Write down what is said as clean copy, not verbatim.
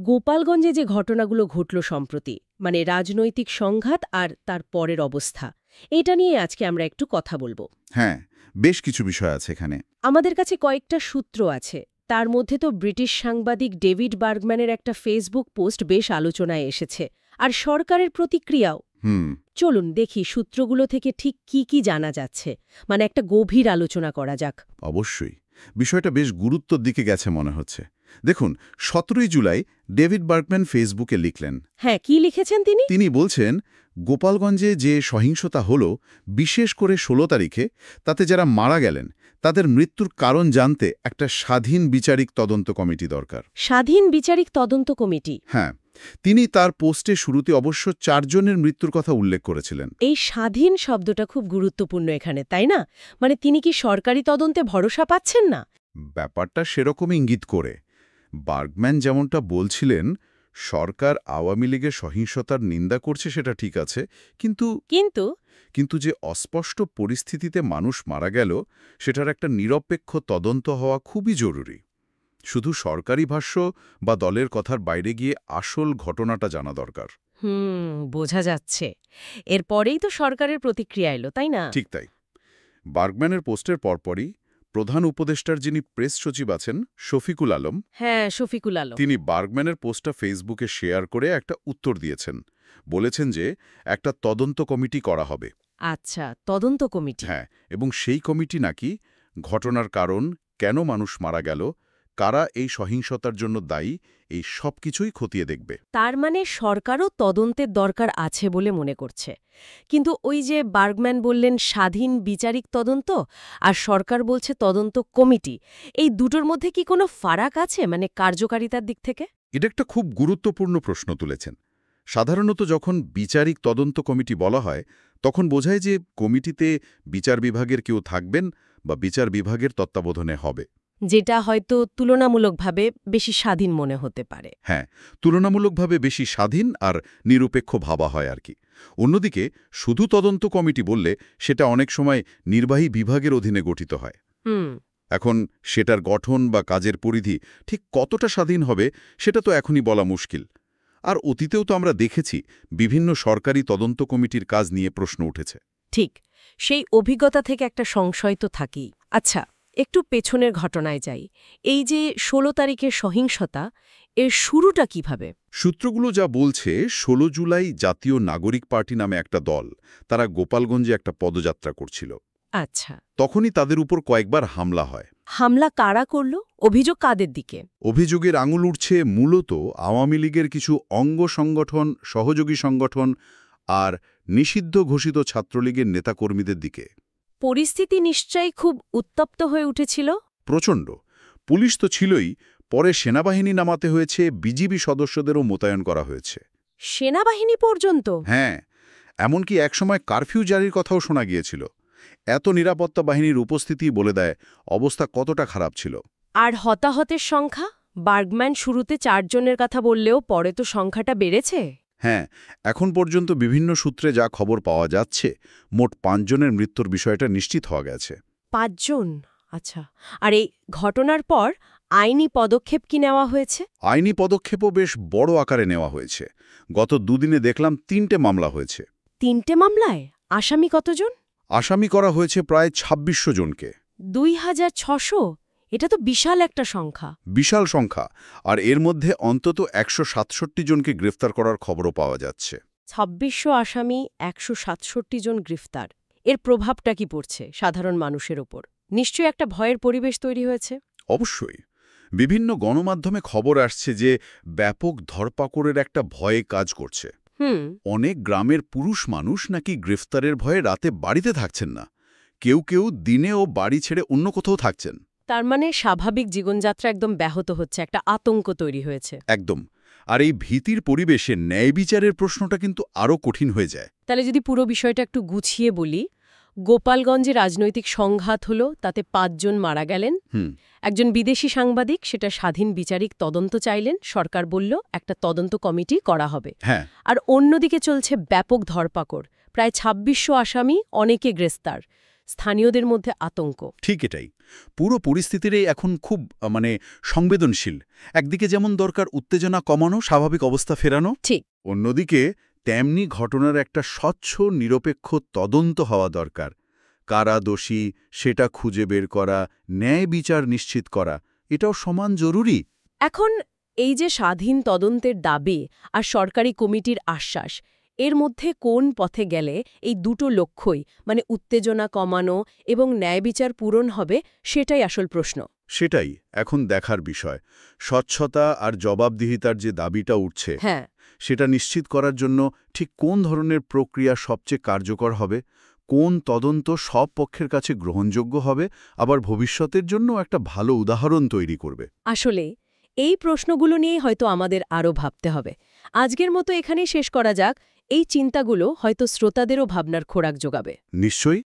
গোপালগঞ্জে যে ঘটনাগুলো ঘটল সম্প্রতি, মানে রাজনৈতিক সংঘাত আর তার পরের অবস্থা, এটা নিয়ে আজকে আমরা একটু কথা বলবো। হ্যাঁ, বেশ কিছু বিষয় আছে এখানে। আমাদের কাছে কয়েকটা সূত্র আছে, তার মধ্যে তো ব্রিটিশ সাংবাদিক ডেভিড বার্গম্যানের একটা ফেসবুক পোস্ট বেশ আলোচনায় এসেছে, আর সরকারের প্রতিক্রিয়াও। হুম। চলুন দেখি সূত্রগুলো থেকে ঠিক কি জানা যাচ্ছে, মানে একটা গভীর আলোচনা করা যাক। অবশ্যই বিষয়টা বেশ গুরুত্বর দিকে গেছে মনে হচ্ছে। দেখুন, 17 জুলাই ডেভিড বার্গম্যান ফেসবুকে লিখলেন। হ্যাঁ, কি লিখেছেন তিনি? তিনি বলছেন, গোপালগঞ্জে যে সহিংসতা হলো, বিশেষ করে 16 তারিখে, তাতে যারা মারা গেলেন তাদের মৃত্যুর কারণ জানতে একটা স্বাধীন বিচারিক তদন্ত কমিটি দরকার। স্বাধীন বিচারিক তদন্ত কমিটি? হ্যাঁ, তিনি তার পোস্টে শুরুতে অবশ্য 4 জনের মৃত্যুর কথা উল্লেখ করেছিলেন। এই স্বাধীন শব্দটা খুব গুরুত্বপূর্ণ এখানে, তাই না? মানে তিনি কি সরকারি তদন্তে ভরসা পাচ্ছেন না? ব্যাপারটা সেরকম ইঙ্গিত করে। বার্গম্যান যেমনটা বলছিলেন, সরকার আওয়ামী লীগের সহিংসতার নিন্দা করছে সেটা ঠিক আছে, কিন্তু কিন্তু কিন্তু যে অস্পষ্ট পরিস্থিতিতে মানুষ মারা গেল, সেটার একটা নিরপেক্ষ তদন্ত হওয়া খুবই জরুরি। শুধু সরকারি ভাষ্য বা দলের কথার বাইরে গিয়ে আসল ঘটনাটা জানা দরকার। বোঝা যাচ্ছে। এরপরেই তো সরকারের প্রতিক্রিয়া এলো, তাই না? ঠিক তাই। বার্গম্যানের পোস্টের পরপরই প্রধান উপদেষ্টার যিনি প্রেস সচিব আছেন, শফিকুল আলম, হ্যাঁ, শফিকুল আলম। তিনি বার্গম্যানের পোস্টটা ফেসবুকে শেয়ার করে একটা উত্তর দিয়েছেন। বলেছেন যে একটা তদন্ত কমিটি করা হবে। আচ্ছা, তদন্ত কমিটি। হ্যাঁ, এবং সেই কমিটি নাকি ঘটনার কারণ, কেন মানুষ মারা গেল, কারা এই সহিংসতার জন্য দায়ী, এই সব কিছুই খতিয়ে দেখবে। তার মানে সরকারও তদন্তের দরকার আছে বলে মনে করছে। কিন্তু ওই যে বার্গম্যান বললেন স্বাধীন বিচারিক তদন্ত, আর সরকার বলছে তদন্ত কমিটি, এই দুটোর মধ্যে কি কোনো ফারাক আছে, মানে কার্যকারিতার দিক থেকে? এটা একটা খুব গুরুত্বপূর্ণ প্রশ্ন তুলেছেন। সাধারণত যখন বিচারিক তদন্ত কমিটি বলা হয়, তখন বোঝায় যে কমিটিতে বিচার বিভাগের কেউ থাকবেন বা বিচার বিভাগের তত্ত্বাবধানে হবে। যেটা হয়তো তুলনামূলকভাবে বেশি স্বাধীন মনে হতে পারে। হ্যাঁ, তুলনামূলকভাবে বেশি স্বাধীন আর নিরপেক্ষ ভাবা হয় আর কি। অন্যদিকে শুধু তদন্ত কমিটি বললে সেটা অনেক সময় নির্বাহী বিভাগের অধীনে গঠিত হয়। হুম। এখন সেটার গঠন বা কাজের পরিধি ঠিক কতটা স্বাধীন হবে সেটা তো এখনই বলা মুশকিল। আর অতীতেও তো আমরা দেখেছি বিভিন্ন সরকারি তদন্ত কমিটির কাজ নিয়ে প্রশ্ন উঠেছে। ঠিক, সেই অভিজ্ঞতা থেকে একটা সংশয় তো থাকেই। আচ্ছা, একটু পেছনের ঘটনায় যাই। এই যে 16 তারিখের সহিংসতা, এর শুরুটা কিভাবে? সূত্রগুলো যা বলছে, 16 জুলাই জাতীয় নাগরিক পার্টি নামে একটা দল, তারা গোপালগঞ্জে একটা পদযাত্রা করছিল। আচ্ছা। তখনই তাদের উপর কয়েকবার হামলা হয়। হামলা কারা করল? অভিযোগ কাদের দিকে? অভিযোগের আঙুল উঠছে মূলত আওয়ামী লীগের কিছু অঙ্গ সংগঠন, সহযোগী সংগঠন আর নিষিদ্ধ ঘোষিত ছাত্রলীগের নেতাকর্মীদের দিকে। পরিস্থিতি নিশ্চয়ই খুব উত্তপ্ত হয়ে উঠেছিল। প্রচণ্ড। পুলিশ তো ছিলই, পরে সেনাবাহিনী নামাতে হয়েছে, বিজিবি সদস্যদেরও মোতায়েন করা হয়েছে। সেনাবাহিনী পর্যন্ত? হ্যাঁ, এমনকি একসময় কারফিউ জারির কথাও শোনা গিয়েছিল। এত নিরাপত্তা বাহিনীর উপস্থিতি বলে দেয় অবস্থা কতটা খারাপ ছিল। আর হতাহতের সংখ্যা? বার্গম্যান শুরুতে 4 জনের কথা বললেও পরে তো সংখ্যাটা বেড়েছে। হ্যাঁ, এখন পর্যন্ত বিভিন্ন সূত্রে যা খবর পাওয়া যাচ্ছে, মোট 5 জনের মৃত্যুর বিষয়টা নিশ্চিত হওয়া গেছে। 5 জন? আচ্ছা। আর এই ঘটনার পর আইনি পদক্ষেপ কি নেওয়া হয়েছে? আইনি পদক্ষেপও বেশ বড় আকারে নেওয়া হয়েছে। গত দুদিনে দেখলাম 3টে মামলা হয়েছে। 3টে মামলায়? আসামি কতজন? আসামি করা হয়েছে প্রায় ২৬০০ জনকে। 2600? এটা তো বিশাল একটা সংখ্যা। বিশাল সংখ্যা। আর এর মধ্যে অন্তত ১৬৭ জনকে গ্রেফতার করার খবরও পাওয়া যাচ্ছে। ২৬০০ আসামি, ১৬৭ জন গ্রেফতার। এর প্রভাবটা কি পড়ছে সাধারণ মানুষের ওপর? নিশ্চয়ই একটা ভয়ের পরিবেশ তৈরি হয়েছে। অবশ্যই। বিভিন্ন গণমাধ্যমে খবর আসছে যে ব্যাপক ধরপাকড়ের একটা ভয়ে কাজ করছে। অনেক গ্রামের পুরুষ মানুষ নাকি গ্রেফতারের ভয়ে রাতে বাড়িতে থাকছেন না। কেউ কেউ দিনেও বাড়ি ছেড়ে অন্য কোথাও থাকছেন। তার মানে স্বাভাবিক জীবনযাত্রা একদম ব্যাহত হচ্ছে, একটা আতঙ্ক তৈরি হয়েছে। একদম। আর এই ভীতির পরিবেশে ন্যায় বিচারের প্রশ্নটা কিন্তু আরও কঠিন হয়ে যায়। তাহলে যদি পুরো বিষয়টা একটু গুছিয়ে বলি, গোপালগঞ্জে রাজনৈতিক সংঘাত হলো, তাতে 5 জন মারা গেলেন। একজন বিদেশি সাংবাদিক সেটা স্বাধীন বিচারিক তদন্ত চাইলেন, সরকার বলল একটা তদন্ত কমিটি করা হবে। হ্যাঁ। আর অন্যদিকে চলছে ব্যাপক ধরপাকড়, প্রায় ২৬০০ আসামি, অনেকে গ্রেফতার। স্থানীয়দের মধ্যে আতঙ্ক। ঠিক এটাই। পুরো পরিস্থিতিরই এখন খুব সংবেদনশীল। একদিকে যেমন দরকার উত্তেজনা কমানো, স্বাভাবিক অবস্থা ফেরানো, ঠিক। অন্যদিকে তেমনি ঘটনার একটা স্বচ্ছ নিরপেক্ষ তদন্ত হওয়া দরকার। কারা দোষী সেটা খুঁজে বের করা, ন্যায় বিচার নিশ্চিত করা, এটাও সমান জরুরি। এখন এই যে স্বাধীন তদন্তের দাবি আর সরকারি কমিটির আশ্বাস, এর মধ্যে কোন পথে গেলে এই দুটো লক্ষ্যই মানে উত্তেজনা কমানো এবং ন্যায় বিচার পূরণ হবে, সেটাই আসল প্রশ্ন। সেটাই এখন দেখার বিষয়। স্বচ্ছতা আর জবাবদিহিতার যে দাবিটা উঠছে, হ্যাঁ, সেটা নিশ্চিত করার জন্য ঠিক কোন ধরনের প্রক্রিয়া সবচেয়ে কার্যকর হবে, কোন তদন্ত সব পক্ষের কাছে গ্রহণযোগ্য হবে, আবার ভবিষ্যতের জন্য একটা ভালো উদাহরণ তৈরি করবে। আসলে এই প্রশ্নগুলো নিয়েই হয়তো আমাদের আরও ভাবতে হবে। আজকের মতো এখানেই শেষ করা যাক। এই চিন্তাগুলো হয়তো শ্রোতাদেরও ভাবনার খোরাক যোগাবে। নিশ্চয়ই।